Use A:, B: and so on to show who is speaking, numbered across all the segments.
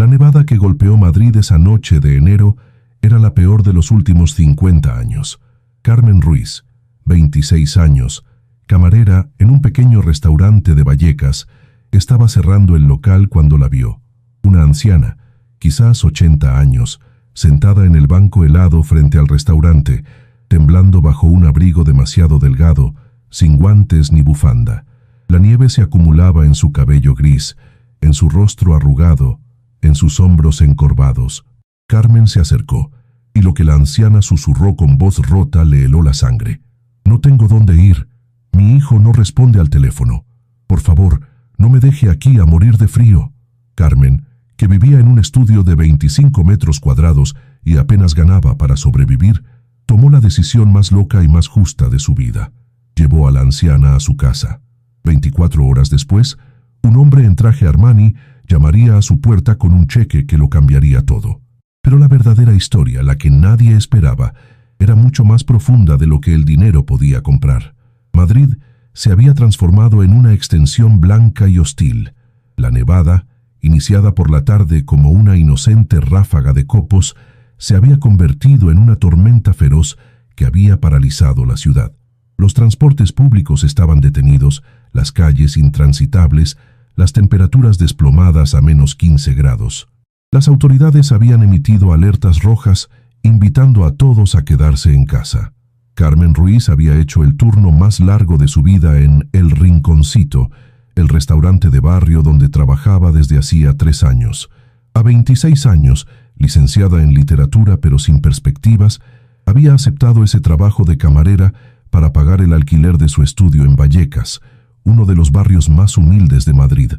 A: La nevada que golpeó Madrid esa noche de enero era la peor de los últimos 50 años. Carmen Ruiz, 26 años, camarera en un pequeño restaurante de Vallecas, estaba cerrando el local cuando la vio. Una anciana, quizás 80 años, sentada en el banco helado frente al restaurante, temblando bajo un abrigo demasiado delgado, sin guantes ni bufanda. La nieve se acumulaba en su cabello gris, en su rostro arrugado, en sus hombros encorvados. Carmen se acercó, y lo que la anciana susurró con voz rota le heló la sangre. «No tengo dónde ir. Mi hijo no responde al teléfono. Por favor, no me deje aquí a morir de frío». Carmen, que vivía en un estudio de 25 metros cuadrados y apenas ganaba para sobrevivir, tomó la decisión más loca y más justa de su vida. Llevó a la anciana a su casa. 24 horas después, un hombre en traje Armani llamaría a su puerta con un cheque que lo cambiaría todo. Pero la verdadera historia, la que nadie esperaba, era mucho más profunda de lo que el dinero podía comprar. Madrid se había transformado en una extensión blanca y hostil. La nevada, iniciada por la tarde como una inocente ráfaga de copos, se había convertido en una tormenta feroz que había paralizado la ciudad. Los transportes públicos estaban detenidos, las calles intransitables, las temperaturas desplomadas a menos 15 grados. Las autoridades habían emitido alertas rojas, invitando a todos a quedarse en casa. Carmen Ruiz había hecho el turno más largo de su vida en El Rinconcito, el restaurante de barrio donde trabajaba desde hacía 3 años. A 26 años, licenciada en literatura pero sin perspectivas, había aceptado ese trabajo de camarera para pagar el alquiler de su estudio en Vallecas, uno de los barrios más humildes de Madrid.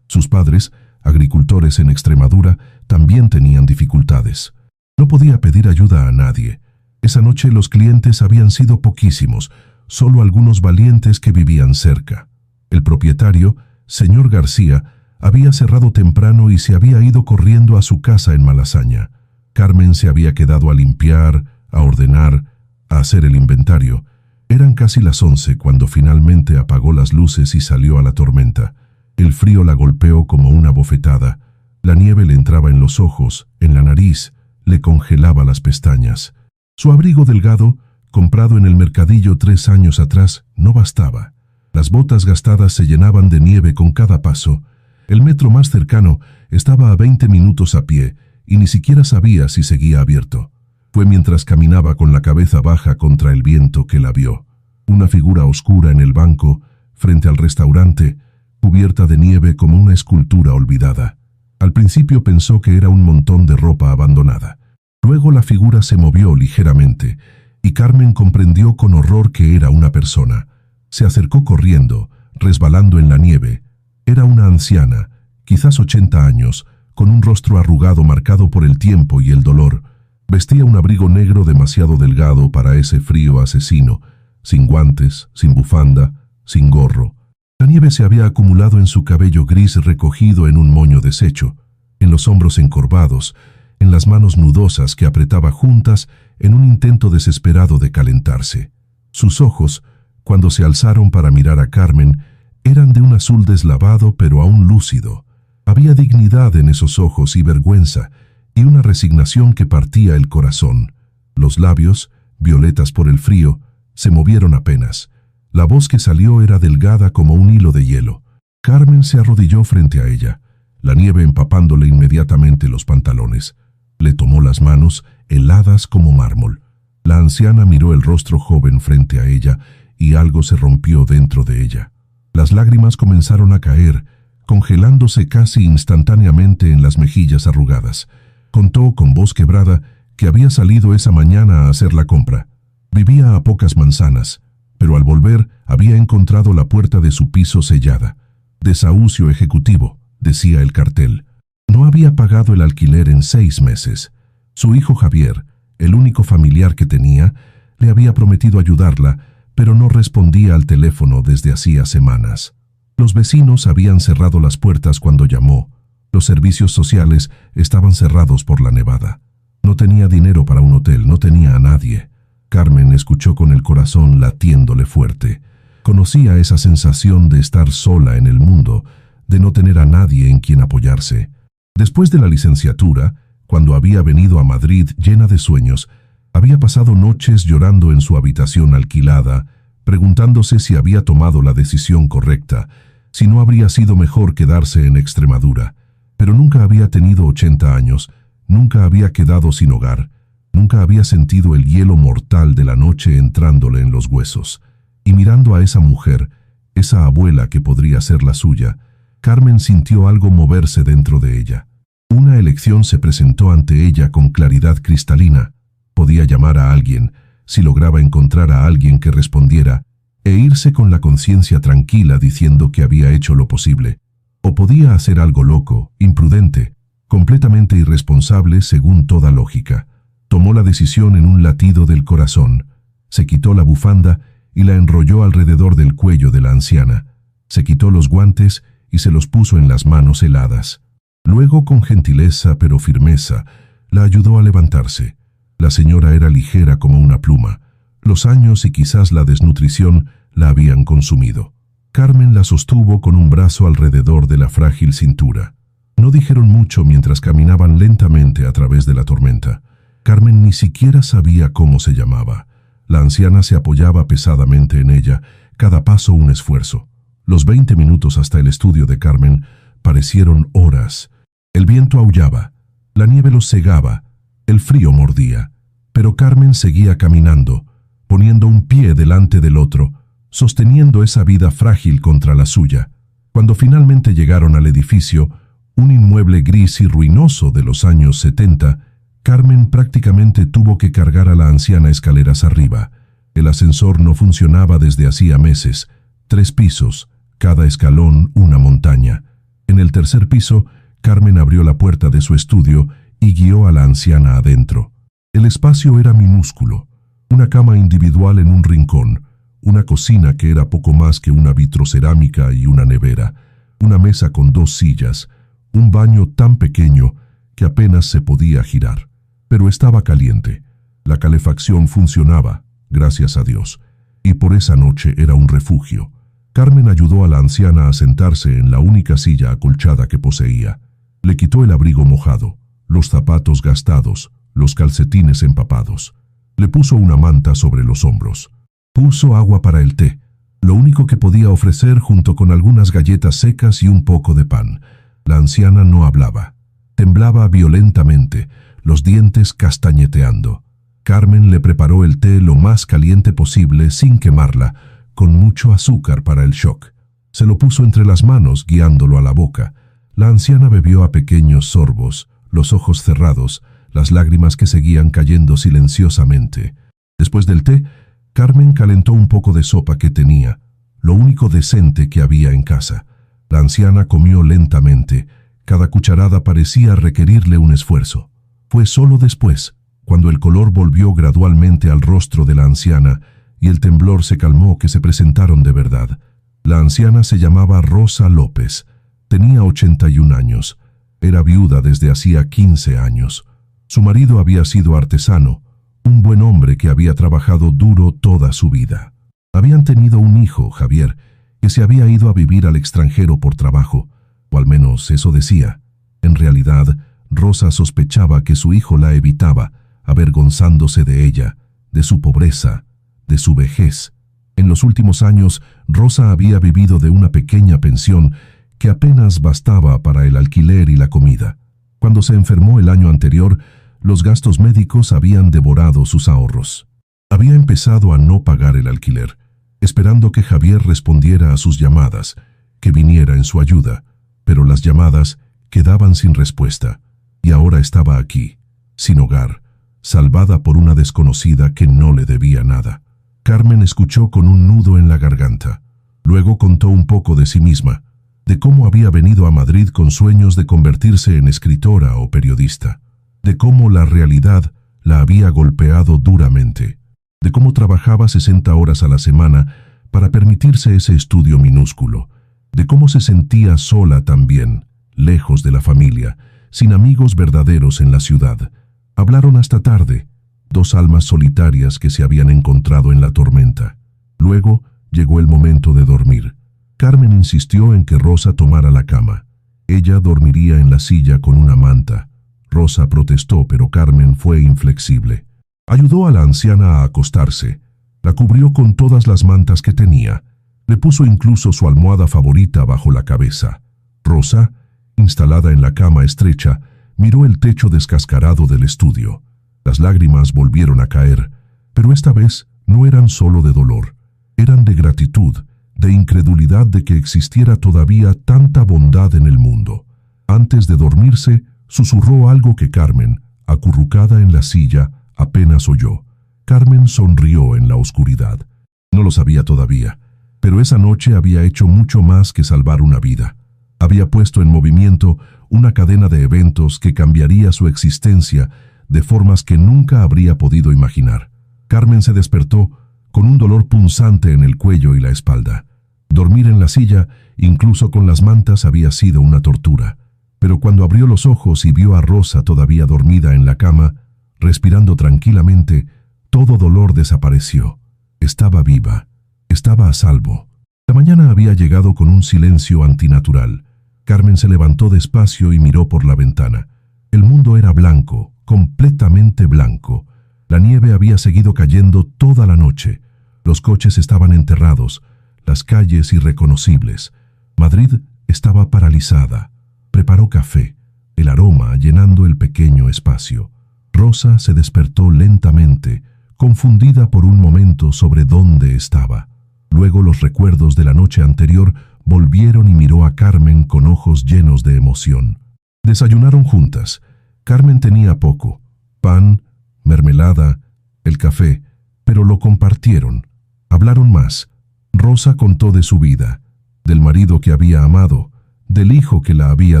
A: Sus padres, agricultores en Extremadura, también tenían dificultades. No podía pedir ayuda a nadie. Esa noche los clientes habían sido poquísimos, solo algunos valientes que vivían cerca. El propietario, señor García, había cerrado temprano y se había ido corriendo a su casa en Malasaña. Carmen se había quedado a limpiar, a ordenar, a hacer el inventario. Eran casi las 11 cuando finalmente apagó las luces y salió a la tormenta. El frío la golpeó como una bofetada. La nieve le entraba en los ojos, en la nariz, le congelaba las pestañas. Su abrigo delgado, comprado en el mercadillo 3 años atrás, no bastaba. Las botas gastadas se llenaban de nieve con cada paso. El metro más cercano estaba a 20 minutos a pie y ni siquiera sabía si seguía abierto. Fue mientras caminaba con la cabeza baja contra el viento que la vio. Una figura oscura en el banco, frente al restaurante, cubierta de nieve como una escultura olvidada. Al principio pensó que era un montón de ropa abandonada. Luego la figura se movió ligeramente y Carmen comprendió con horror que era una persona. Se acercó corriendo, resbalando en la nieve. Era una anciana, quizás 80 años, con un rostro arrugado marcado por el tiempo y el dolor. Vestía un abrigo negro demasiado delgado para ese frío asesino, sin guantes, sin bufanda, sin gorro. La nieve se había acumulado en su cabello gris recogido en un moño deshecho, en los hombros encorvados, en las manos nudosas que apretaba juntas en un intento desesperado de calentarse. Sus ojos, cuando se alzaron para mirar a Carmen, eran de un azul deslavado pero aún lúcido. Había dignidad en esos ojos y vergüenza, y una resignación que partía el corazón. Los labios, violetas por el frío, se movieron apenas. La voz que salió era delgada como un hilo de hielo. Carmen se arrodilló frente a ella, la nieve empapándole inmediatamente los pantalones. Le tomó las manos, heladas como mármol. La anciana miró el rostro joven frente a ella y algo se rompió dentro de ella. Las lágrimas comenzaron a caer, congelándose casi instantáneamente en las mejillas arrugadas. Contó con voz quebrada que había salido esa mañana a hacer la compra. Vivía a pocas manzanas, pero al volver había encontrado la puerta de su piso sellada. Desahucio ejecutivo, decía el cartel. No había pagado el alquiler en 6 meses. Su hijo Javier, el único familiar que tenía, le había prometido ayudarla, pero no respondía al teléfono desde hacía semanas. Los vecinos habían cerrado las puertas cuando llamó. Los servicios sociales estaban cerrados por la nevada. No tenía dinero para un hotel, no tenía a nadie. Carmen escuchó con el corazón latiéndole fuerte. Conocía esa sensación de estar sola en el mundo, de no tener a nadie en quien apoyarse. Después de la licenciatura, cuando había venido a Madrid llena de sueños, había pasado noches llorando en su habitación alquilada, preguntándose si había tomado la decisión correcta, si no habría sido mejor quedarse en Extremadura. Pero nunca había tenido 80 años, nunca había quedado sin hogar, nunca había sentido el hielo mortal de la noche entrándole en los huesos. Y mirando a esa mujer, esa abuela que podría ser la suya, Carmen sintió algo moverse dentro de ella. Una elección se presentó ante ella con claridad cristalina. Podía llamar a alguien, si lograba encontrar a alguien que respondiera, e irse con la conciencia tranquila diciendo que había hecho lo posible. O podía hacer algo loco, imprudente, completamente irresponsable según toda lógica. Tomó la decisión en un latido del corazón. Se quitó la bufanda y la enrolló alrededor del cuello de la anciana. Se quitó los guantes y se los puso en las manos heladas. Luego, con gentileza pero firmeza, la ayudó a levantarse. La señora era ligera como una pluma. Los años y quizás la desnutrición la habían consumido. Carmen la sostuvo con un brazo alrededor de la frágil cintura. No dijeron mucho mientras caminaban lentamente a través de la tormenta. Carmen ni siquiera sabía cómo se llamaba. La anciana se apoyaba pesadamente en ella, cada paso un esfuerzo. Los 20 minutos hasta el estudio de Carmen parecieron horas. El viento aullaba, la nieve los cegaba, el frío mordía. Pero Carmen seguía caminando, poniendo un pie delante del otro, sosteniendo esa vida frágil contra la suya. Cuando finalmente llegaron al edificio, un inmueble gris y ruinoso de los años 70, Carmen prácticamente tuvo que cargar a la anciana escaleras arriba. El ascensor no funcionaba desde hacía meses. 3 pisos, cada escalón una montaña. En el tercer piso, Carmen abrió la puerta de su estudio y guió a la anciana adentro. El espacio era minúsculo. Una cama individual en un rincón, una cocina que era poco más que una vitrocerámica y una nevera, una mesa con 2 sillas, un baño tan pequeño que apenas se podía girar. Pero estaba caliente. La calefacción funcionaba, gracias a Dios, y por esa noche era un refugio. Carmen ayudó a la anciana a sentarse en la única silla acolchada que poseía. Le quitó el abrigo mojado, los zapatos gastados, los calcetines empapados. Le puso una manta sobre los hombros. Puso agua para el té, lo único que podía ofrecer junto con algunas galletas secas y un poco de pan. La anciana no hablaba. Temblaba violentamente, los dientes castañeteando. Carmen le preparó el té lo más caliente posible sin quemarla, con mucho azúcar para el shock. Se lo puso entre las manos, guiándolo a la boca. La anciana bebió a pequeños sorbos, los ojos cerrados, las lágrimas que seguían cayendo silenciosamente. Después del té, Carmen calentó un poco de sopa que tenía, lo único decente que había en casa. La anciana comió lentamente. Cada cucharada parecía requerirle un esfuerzo. Fue solo después, cuando el color volvió gradualmente al rostro de la anciana y el temblor se calmó, que se presentaron de verdad. La anciana se llamaba Rosa López. Tenía 81 años. Era viuda desde hacía 15 años. Su marido había sido artesano, un buen hombre que había trabajado duro toda su vida. Habían tenido un hijo, Javier, que se había ido a vivir al extranjero por trabajo, o al menos eso decía. En realidad, Rosa sospechaba que su hijo la evitaba, avergonzándose de ella, de su pobreza, de su vejez. En los últimos años, Rosa había vivido de una pequeña pensión que apenas bastaba para el alquiler y la comida. Cuando se enfermó el año anterior, los gastos médicos habían devorado sus ahorros. Había empezado a no pagar el alquiler, esperando que Javier respondiera a sus llamadas, que viniera en su ayuda, pero las llamadas quedaban sin respuesta, y ahora estaba aquí, sin hogar, salvada por una desconocida que no le debía nada. Carmen escuchó con un nudo en la garganta. Luego contó un poco de sí misma, de cómo había venido a Madrid con sueños de convertirse en escritora o periodista, de cómo la realidad la había golpeado duramente, de cómo trabajaba 60 horas a la semana para permitirse ese estudio minúsculo, de cómo se sentía sola también, lejos de la familia, sin amigos verdaderos en la ciudad. Hablaron hasta tarde, 2 almas solitarias que se habían encontrado en la tormenta. Luego llegó el momento de dormir. Carmen insistió en que Rosa tomara la cama. Ella dormiría en la silla con una manta. Rosa protestó, pero Carmen fue inflexible. Ayudó a la anciana a acostarse. La cubrió con todas las mantas que tenía. Le puso incluso su almohada favorita bajo la cabeza. Rosa, instalada en la cama estrecha, miró el techo descascarado del estudio. Las lágrimas volvieron a caer, pero esta vez no eran solo de dolor. Eran de gratitud, de incredulidad de que existiera todavía tanta bondad en el mundo. Antes de dormirse, susurró algo que Carmen, acurrucada en la silla, apenas oyó. Carmen sonrió en la oscuridad. No lo sabía todavía, pero esa noche había hecho mucho más que salvar una vida. Había puesto en movimiento una cadena de eventos que cambiaría su existencia de formas que nunca habría podido imaginar. Carmen se despertó con un dolor punzante en el cuello y la espalda. Dormir en la silla, incluso con las mantas, había sido una tortura. Pero cuando abrió los ojos y vio a Rosa todavía dormida en la cama, respirando tranquilamente, todo dolor desapareció. Estaba viva. Estaba a salvo. La mañana había llegado con un silencio antinatural. Carmen se levantó despacio y miró por la ventana. El mundo era blanco, completamente blanco. La nieve había seguido cayendo toda la noche. Los coches estaban enterrados, las calles irreconocibles. Madrid estaba paralizada. Preparó café, el aroma llenando el pequeño espacio. Rosa se despertó lentamente, confundida por un momento sobre dónde estaba. Luego los recuerdos de la noche anterior volvieron y miró a Carmen con ojos llenos de emoción. Desayunaron juntas. Carmen tenía poco: pan, mermelada, el café, pero lo compartieron. Hablaron más. Rosa contó de su vida, del marido que había amado, del hijo que la había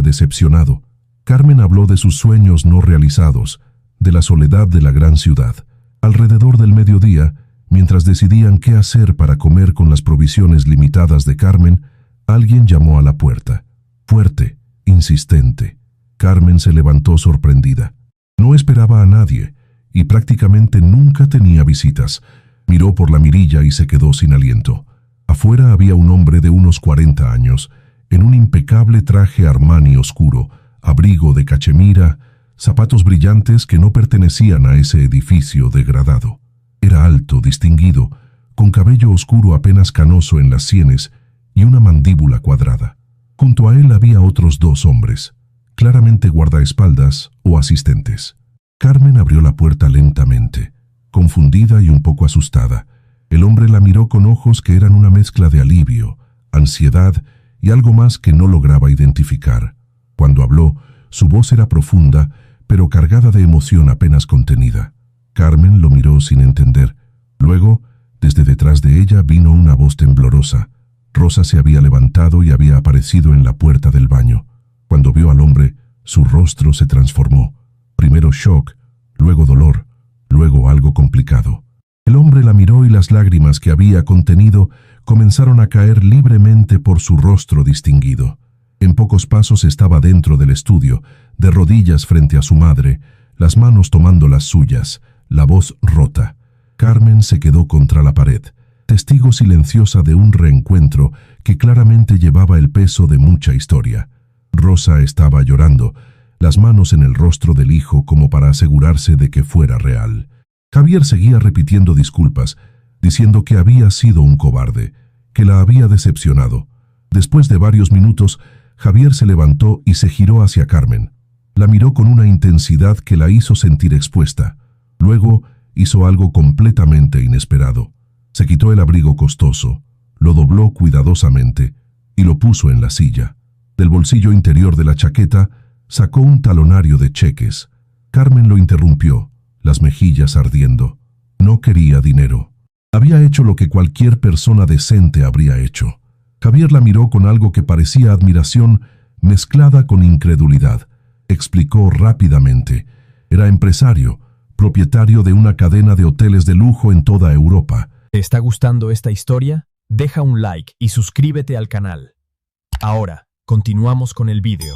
A: decepcionado. Carmen habló de sus sueños no realizados, de la soledad de la gran ciudad. Alrededor del mediodía, mientras decidían qué hacer para comer con las provisiones limitadas de Carmen, alguien llamó a la puerta. Fuerte, insistente. Carmen se levantó sorprendida. No esperaba a nadie, y prácticamente nunca tenía visitas. Miró por la mirilla y se quedó sin aliento. Afuera había un hombre de unos 40 años, en un impecable traje Armani oscuro, abrigo de cachemira, zapatos brillantes que no pertenecían a ese edificio degradado. Era alto, distinguido, con cabello oscuro apenas canoso en las sienes y una mandíbula cuadrada. Junto a él había otros 2 hombres, claramente guardaespaldas o asistentes. Carmen abrió la puerta lentamente, confundida y un poco asustada. El hombre la miró con ojos que eran una mezcla de alivio, ansiedad y algo más que no lograba identificar. Cuando habló, su voz era profunda, pero cargada de emoción apenas contenida. Carmen lo miró sin entender. Luego, desde detrás de ella vino una voz temblorosa. Rosa se había levantado y había aparecido en la puerta del baño. Cuando vio al hombre, su rostro se transformó. Primero shock, luego dolor, luego algo complicado. El hombre la miró y las lágrimas que había contenido comenzaron a caer libremente por su rostro distinguido. En pocos pasos estaba dentro del estudio, de rodillas frente a su madre, las manos tomando las suyas, la voz rota. Carmen se quedó contra la pared, testigo silenciosa de un reencuentro que claramente llevaba el peso de mucha historia. Rosa estaba llorando, las manos en el rostro del hijo como para asegurarse de que fuera real. Javier seguía repitiendo disculpas, diciendo que había sido un cobarde, que la había decepcionado. Después de varios minutos, Javier se levantó y se giró hacia Carmen. La miró con una intensidad que la hizo sentir expuesta. Luego hizo algo completamente inesperado. Se quitó el abrigo costoso, lo dobló cuidadosamente y lo puso en la silla. Del bolsillo interior de la chaqueta sacó un talonario de cheques. Carmen lo interrumpió, las mejillas ardiendo. No quería dinero. Había hecho lo que cualquier persona decente habría hecho. Javier la miró con algo que parecía admiración mezclada con incredulidad. Explicó rápidamente. Era empresario, propietario de una cadena de hoteles de lujo en toda Europa.
B: ¿Te está gustando esta historia? Deja un like y suscríbete al canal. Ahora, continuamos con el vídeo.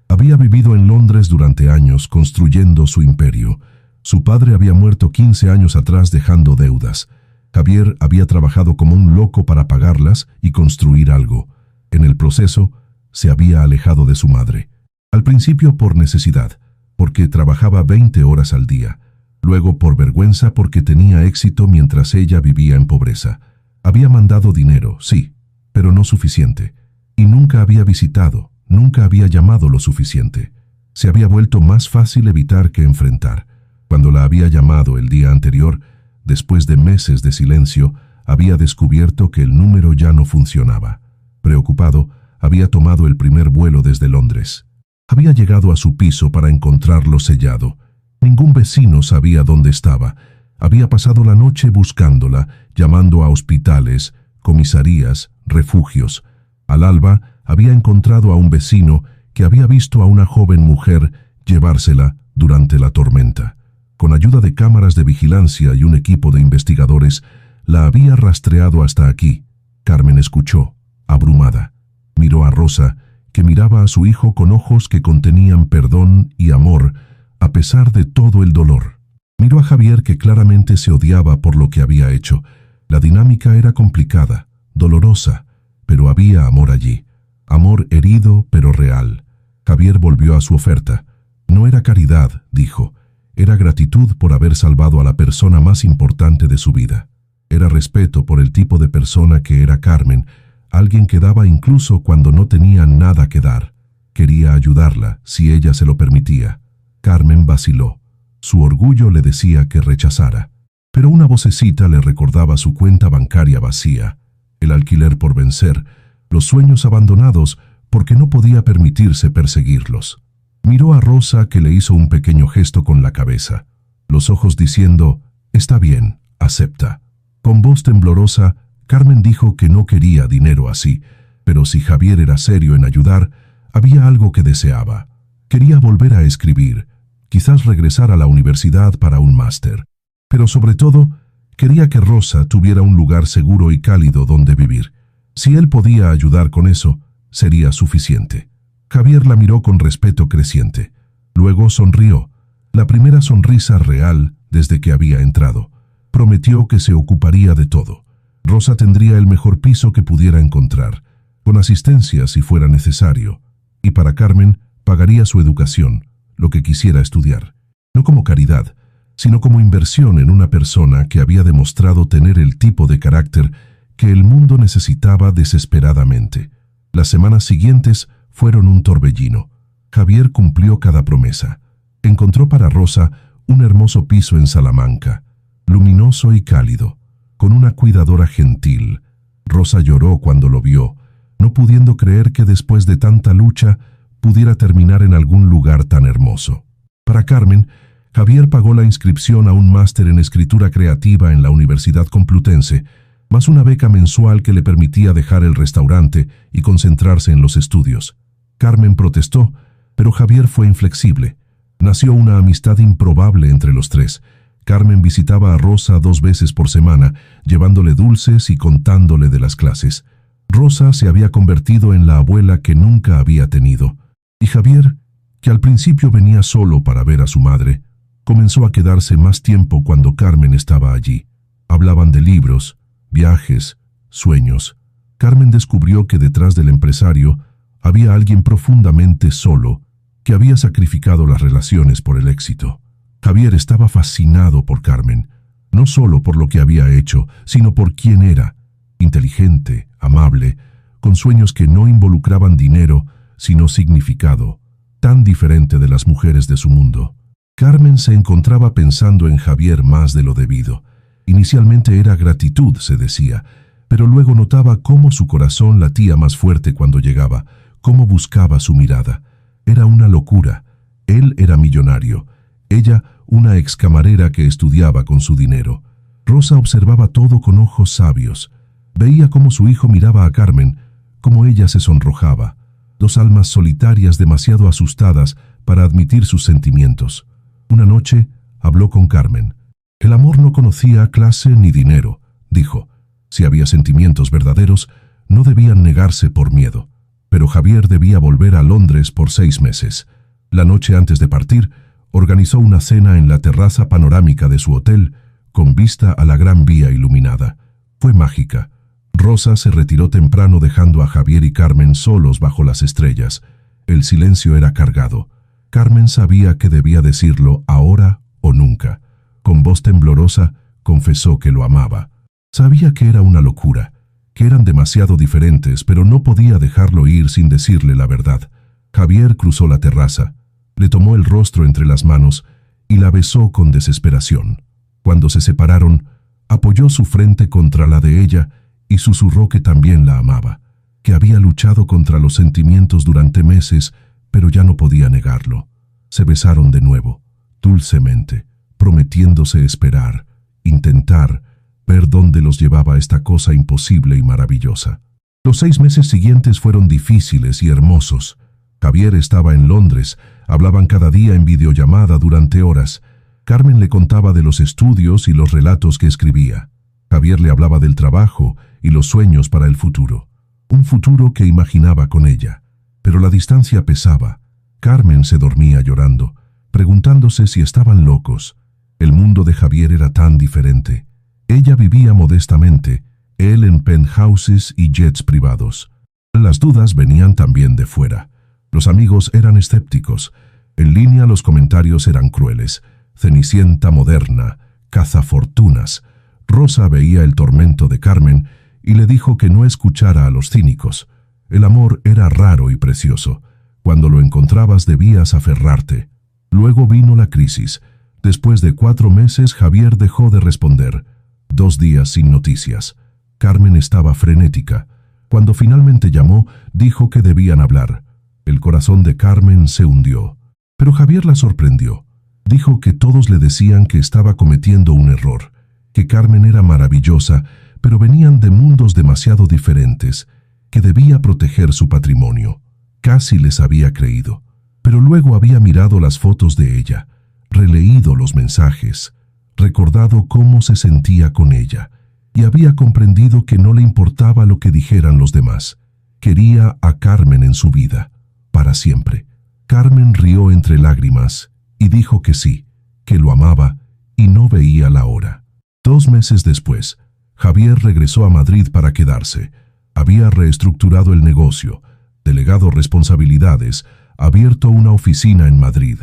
A: Había vivido en Londres durante años construyendo su imperio. Su padre había muerto 15 años atrás dejando deudas. Javier había trabajado como un loco para pagarlas y construir algo. En el proceso, se había alejado de su madre. Al principio por necesidad, porque trabajaba 20 horas al día. Luego por vergüenza porque tenía éxito mientras ella vivía en pobreza. Había mandado dinero, sí, pero no suficiente. Y nunca había visitado, nunca había llamado lo suficiente. Se había vuelto más fácil evitar que enfrentar. Cuando la había llamado el día anterior, después de meses de silencio, había descubierto que el número ya no funcionaba. Preocupado, había tomado el primer vuelo desde Londres. Había llegado a su piso para encontrarlo sellado. Ningún vecino sabía dónde estaba. Había pasado la noche buscándola, llamando a hospitales, comisarías, refugios. Al alba, había encontrado a un vecino que había visto a una joven mujer llevársela durante la tormenta. Con ayuda de cámaras de vigilancia y un equipo de investigadores, la había rastreado hasta aquí. Carmen escuchó, abrumada. Miró a Rosa, que miraba a su hijo con ojos que contenían perdón y amor, a pesar de todo el dolor. Miró a Javier, que claramente se odiaba por lo que había hecho. La dinámica era complicada, dolorosa, pero había amor allí. Amor herido, pero real. Javier volvió a su oferta. No era caridad, dijo. Era gratitud por haber salvado a la persona más importante de su vida. Era respeto por el tipo de persona que era Carmen, alguien que daba incluso cuando no tenía nada que dar. Quería ayudarla, si ella se lo permitía. Carmen vaciló. Su orgullo le decía que rechazara. Pero una vocecita le recordaba su cuenta bancaria vacía, el alquiler por vencer, los sueños abandonados porque no podía permitirse perseguirlos. Miró a Rosa, que le hizo un pequeño gesto con la cabeza, los ojos diciendo, «Está bien, acepta». Con voz temblorosa, Carmen dijo que no quería dinero así, pero si Javier era serio en ayudar, había algo que deseaba. Quería volver a escribir, quizás regresar a la universidad para un máster, pero sobre todo, quería que Rosa tuviera un lugar seguro y cálido donde vivir. Si él podía ayudar con eso, sería suficiente. Javier la miró con respeto creciente. Luego sonrió, la primera sonrisa real desde que había entrado. Prometió que se ocuparía de todo. Rosa tendría el mejor piso que pudiera encontrar, con asistencia si fuera necesario, y para Carmen pagaría su educación, lo que quisiera estudiar, no como caridad, sino como inversión en una persona que había demostrado tener el tipo de carácter que el mundo necesitaba desesperadamente. Las semanas siguientes fueron un torbellino. Javier cumplió cada promesa. Encontró para Rosa un hermoso piso en Salamanca, luminoso y cálido, con una cuidadora gentil. Rosa lloró cuando lo vio, no pudiendo creer que después de tanta lucha pudiera terminar en algún lugar tan hermoso. Para Carmen, Javier pagó la inscripción a un máster en escritura creativa en la Universidad Complutense, más una beca mensual que le permitía dejar el restaurante y concentrarse en los estudios. Carmen protestó, pero Javier fue inflexible. Nació una amistad improbable entre los tres. Carmen visitaba a Rosa 2 veces por semana, llevándole dulces y contándole de las clases. Rosa se había convertido en la abuela que nunca había tenido. Y Javier, que al principio venía solo para ver a su madre, comenzó a quedarse más tiempo cuando Carmen estaba allí. Hablaban de libros, viajes, sueños. Carmen descubrió que detrás del empresario había alguien profundamente solo, que había sacrificado las relaciones por el éxito. Javier estaba fascinado por Carmen, no solo por lo que había hecho, sino por quién era, inteligente, amable, con sueños que no involucraban dinero, sino significado, tan diferente de las mujeres de su mundo. Carmen se encontraba pensando en Javier más de lo debido. Inicialmente era gratitud, se decía, pero luego notaba cómo su corazón latía más fuerte cuando llegaba, cómo buscaba su mirada. Era una locura. Él era millonario, ella una excamarera que estudiaba con su dinero. Rosa observaba todo con ojos sabios. Veía cómo su hijo miraba a Carmen, cómo ella se sonrojaba. 2 almas solitarias demasiado asustadas para admitir sus sentimientos. Una noche habló con Carmen. El amor no conocía clase ni dinero, dijo. Si había sentimientos verdaderos, no debían negarse por miedo. Pero Javier debía volver a Londres por 6 meses. La noche antes de partir, organizó una cena en la terraza panorámica de su hotel, con vista a la Gran Vía iluminada. Fue mágica. Rosa se retiró temprano dejando a Javier y Carmen solos bajo las estrellas. El silencio era cargado. Carmen sabía que debía decirlo ahora o nunca. Con voz temblorosa, confesó que lo amaba. Sabía que era una locura, que eran demasiado diferentes, pero no podía dejarlo ir sin decirle la verdad. Javier cruzó la terraza, le tomó el rostro entre las manos y la besó con desesperación. Cuando se separaron, apoyó su frente contra la de ella y susurró que también la amaba, que había luchado contra los sentimientos durante meses, pero ya no podía negarlo. Se besaron de nuevo, dulcemente, prometiéndose esperar, intentar, ver dónde los llevaba esta cosa imposible y maravillosa. Los 6 meses siguientes fueron difíciles y hermosos. Javier estaba en Londres, hablaban cada día en videollamada durante horas. Carmen le contaba de los estudios y los relatos que escribía. Javier le hablaba del trabajo y los sueños para el futuro. Un futuro que imaginaba con ella. Pero la distancia pesaba. Carmen se dormía llorando, preguntándose si estaban locos. El mundo de Javier era tan diferente. Ella vivía modestamente, él en penthouses y jets privados. Las dudas venían también de fuera. Los amigos eran escépticos. En línea los comentarios eran crueles. Cenicienta moderna, cazafortunas. Rosa veía el tormento de Carmen y le dijo que no escuchara a los cínicos. El amor era raro y precioso. Cuando lo encontrabas debías aferrarte. Luego vino la crisis. Después de 4 meses Javier dejó de responder. 2 días sin noticias. Carmen estaba frenética. Cuando finalmente llamó, dijo que debían hablar. El corazón de Carmen se hundió. Pero Javier la sorprendió. Dijo que todos le decían que estaba cometiendo un error, que Carmen era maravillosa, pero venían de mundos demasiado diferentes, que debía proteger su patrimonio. Casi les había creído, pero luego había mirado las fotos de ella, releído los mensajes, recordado cómo se sentía con ella, y había comprendido que no le importaba lo que dijeran los demás. Quería a Carmen en su vida, para siempre. Carmen rió entre lágrimas y dijo que sí, que lo amaba y no veía la hora. 2 meses después, Javier regresó a Madrid para quedarse. Había reestructurado el negocio, delegado responsabilidades, abierto una oficina en Madrid.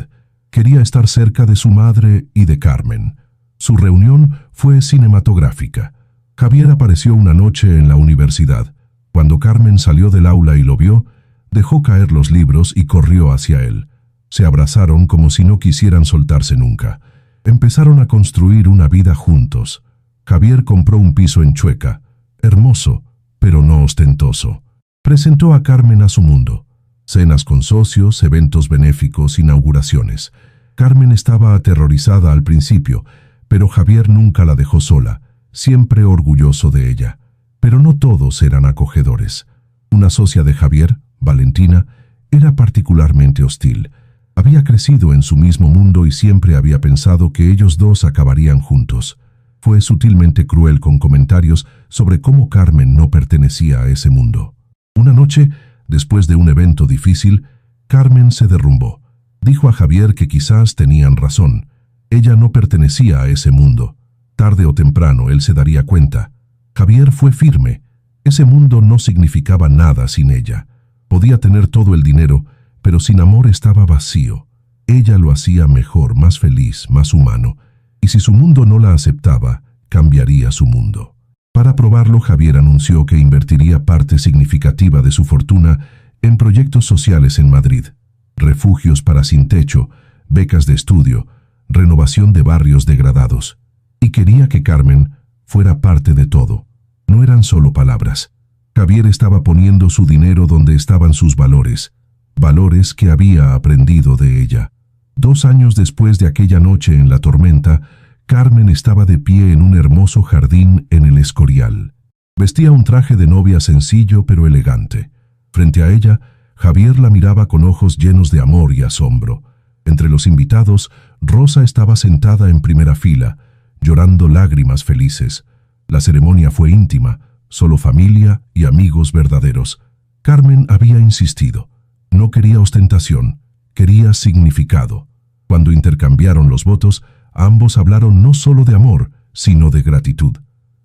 A: Quería estar cerca de su madre y de Carmen. Su reunión fue cinematográfica. Javier apareció una noche en la universidad. Cuando Carmen salió del aula y lo vio, dejó caer los libros y corrió hacia él. Se abrazaron como si no quisieran soltarse nunca. Empezaron a construir una vida juntos. Javier compró un piso en Chueca, hermoso, pero no ostentoso. Presentó a Carmen a su mundo. Cenas con socios, eventos benéficos, inauguraciones. Carmen estaba aterrorizada al principio, pero Javier nunca la dejó sola, siempre orgulloso de ella. Pero no todos eran acogedores. Una socia de Javier, Valentina, era particularmente hostil. Había crecido en su mismo mundo y siempre había pensado que ellos dos acabarían juntos. Fue sutilmente cruel con comentarios sobre cómo Carmen no pertenecía a ese mundo. Una noche, después de un evento difícil, Carmen se derrumbó. Dijo a Javier que quizás tenían razón. Ella no pertenecía a ese mundo. Tarde o temprano él se daría cuenta. Javier fue firme. Ese mundo no significaba nada sin ella. Podía tener todo el dinero, pero sin amor estaba vacío. Ella lo hacía mejor, más feliz, más humano. Y si su mundo no la aceptaba, cambiaría su mundo. Para probarlo, Javier anunció que invertiría parte significativa de su fortuna en proyectos sociales en Madrid. Refugios para sin techo, becas de estudio, renovación de barrios degradados. Y quería que Carmen fuera parte de todo. No eran solo palabras. Javier estaba poniendo su dinero donde estaban sus valores, valores que había aprendido de ella. 2 años después de aquella noche en la tormenta, Carmen estaba de pie en un hermoso jardín en el Escorial. Vestía un traje de novia sencillo pero elegante. Frente a ella, Javier la miraba con ojos llenos de amor y asombro. Entre los invitados, Rosa estaba sentada en primera fila, llorando lágrimas felices. La ceremonia fue íntima, solo familia y amigos verdaderos. Carmen había insistido. No quería ostentación, quería significado. Cuando intercambiaron los votos, ambos hablaron no solo de amor, sino de gratitud.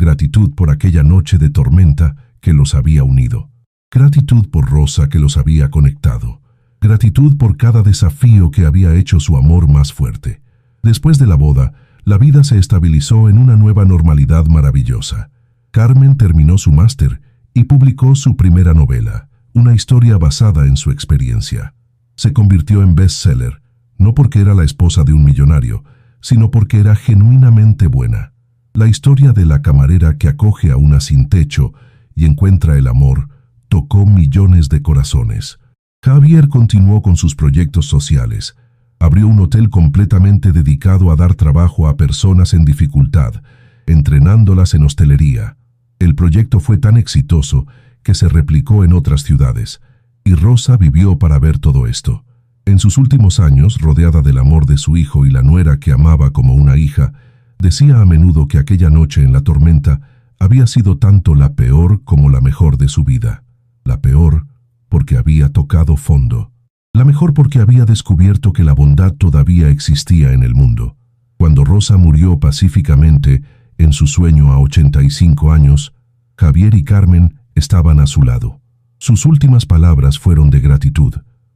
A: gratitud por aquella noche de tormenta que los había unido, gratitud por Rosa que los había conectado, gratitud por cada desafío que había hecho su amor más fuerte. Después de la boda, la vida se estabilizó en una nueva normalidad maravillosa. Carmen terminó su máster y publicó su primera novela, una historia basada en su experiencia. Se convirtió en bestseller, no porque era la esposa de un millonario, sino porque era genuinamente buena. La historia de la camarera que acoge a una sin techo y encuentra el amor tocó millones de corazones. Javier continuó con sus proyectos sociales. Abrió un hotel completamente dedicado a dar trabajo a personas en dificultad, entrenándolas en hostelería. El proyecto fue tan exitoso que se replicó en otras ciudades, y Rosa vivió para ver todo esto. En sus últimos años, rodeada del amor de su hijo y la nuera que amaba como una hija, decía a menudo que aquella noche en la tormenta había sido tanto la peor como la mejor de su vida. La peor porque había tocado fondo. La mejor porque había descubierto que la bondad todavía existía en el mundo. Cuando Rosa murió pacíficamente en su sueño a 85 años, Javier y Carmen estaban a su lado. Sus últimas palabras fueron de gratitud,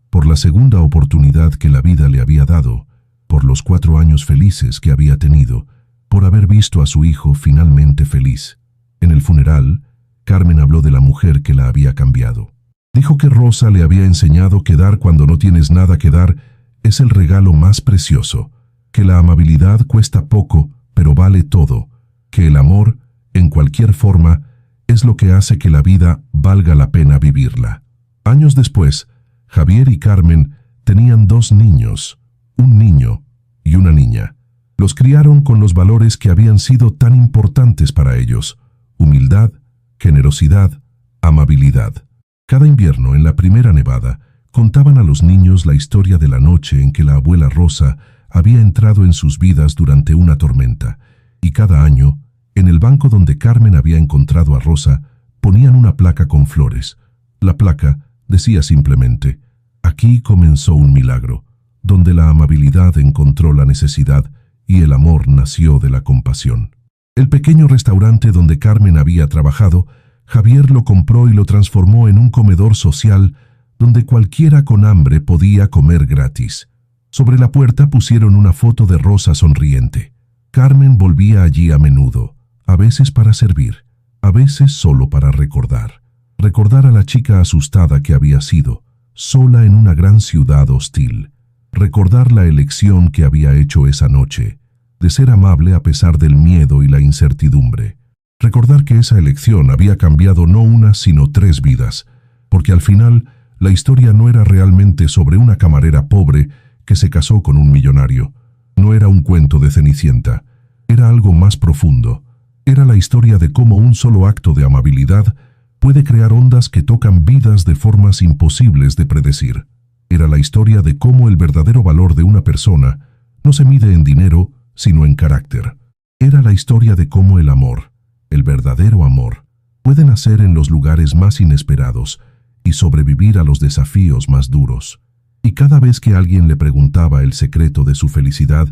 A: por la segunda oportunidad que la vida le había dado, por los 4 años felices que había tenido, por haber visto a su hijo finalmente feliz. En el funeral, Carmen habló de la mujer que la había cambiado. Dijo que Rosa le había enseñado que dar cuando no tienes nada que dar es el regalo más precioso, que la amabilidad cuesta poco, pero vale todo, que el amor, en cualquier forma, es lo que hace que la vida valga la pena vivirla. Años después, Javier y Carmen tenían 2 niños, un niño y una niña. Los criaron con los valores que habían sido tan importantes para ellos: humildad, generosidad, amabilidad. Cada invierno, en la primera nevada, contaban a los niños la historia de la noche en que la abuela Rosa había entrado en sus vidas durante una tormenta, y cada año, en el banco donde Carmen había encontrado a Rosa, ponían una placa con flores. La placa decía simplemente: aquí comenzó un milagro, donde la amabilidad encontró la necesidad y el amor nació de la compasión. El pequeño restaurante donde Carmen había trabajado, Javier lo compró y lo transformó en un comedor social donde cualquiera con hambre podía comer gratis. Sobre la puerta pusieron una foto de Rosa sonriente. Carmen volvía allí a menudo, a veces para servir, a veces solo para recordar. Recordar a la chica asustada que había sido, sola en una gran ciudad hostil. Recordar la elección que había hecho esa noche, de ser amable a pesar del miedo y la incertidumbre. Recordar que esa elección había cambiado no una sino 3 vidas, porque al final la historia no era realmente sobre una camarera pobre que se casó con un millonario. No era un cuento de Cenicienta, era algo más profundo. Era la historia de cómo un solo acto de amabilidad puede crear ondas que tocan vidas de formas imposibles de predecir. Era la historia de cómo el verdadero valor de una persona no se mide en dinero, sino en carácter. Era la historia de cómo el amor, el verdadero amor, puede nacer en los lugares más inesperados y sobrevivir a los desafíos más duros. Y cada vez que alguien le preguntaba el secreto de su felicidad,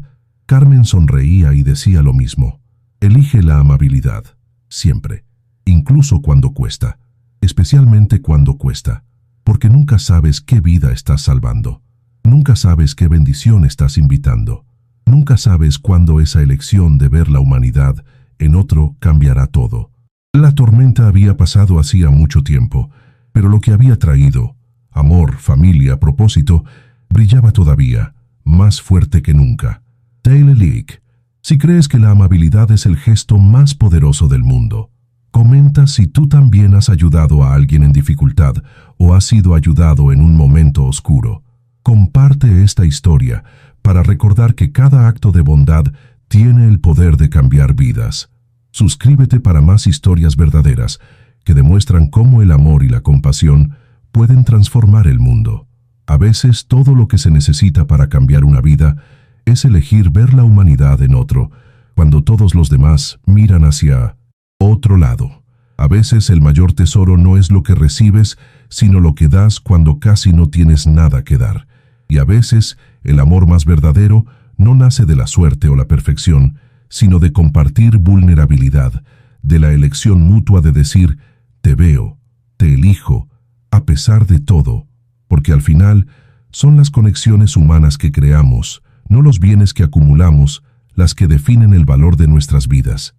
A: Carmen sonreía y decía lo mismo: elige la amabilidad, siempre, incluso cuando cuesta, especialmente cuando cuesta, porque nunca sabes qué vida estás salvando, nunca sabes qué bendición estás invitando, nunca sabes cuándo esa elección de ver la humanidad en otro cambiará todo. La tormenta había pasado hacía mucho tiempo, pero lo que había traído, amor, familia, propósito, brillaba todavía, más fuerte que nunca. Taylor Leak, si crees que la amabilidad es el gesto más poderoso del mundo, comenta si tú también has ayudado a alguien en dificultad o has sido ayudado en un momento oscuro. Comparte esta historia para recordar que cada acto de bondad tiene el poder de cambiar vidas. Suscríbete para más historias verdaderas que demuestran cómo el amor y la compasión pueden transformar el mundo. A veces todo lo que se necesita para cambiar una vida es elegir ver la humanidad en otro, cuando todos los demás miran hacia otro lado. A veces el mayor tesoro no es lo que recibes, sino lo que das cuando casi no tienes nada que dar. Y a veces el amor más verdadero no nace de la suerte o la perfección, sino de compartir vulnerabilidad, de la elección mutua de decir, te veo, te elijo, a pesar de todo, porque al final son las conexiones humanas que creamos, no los bienes que acumulamos, las que definen el valor de nuestras vidas.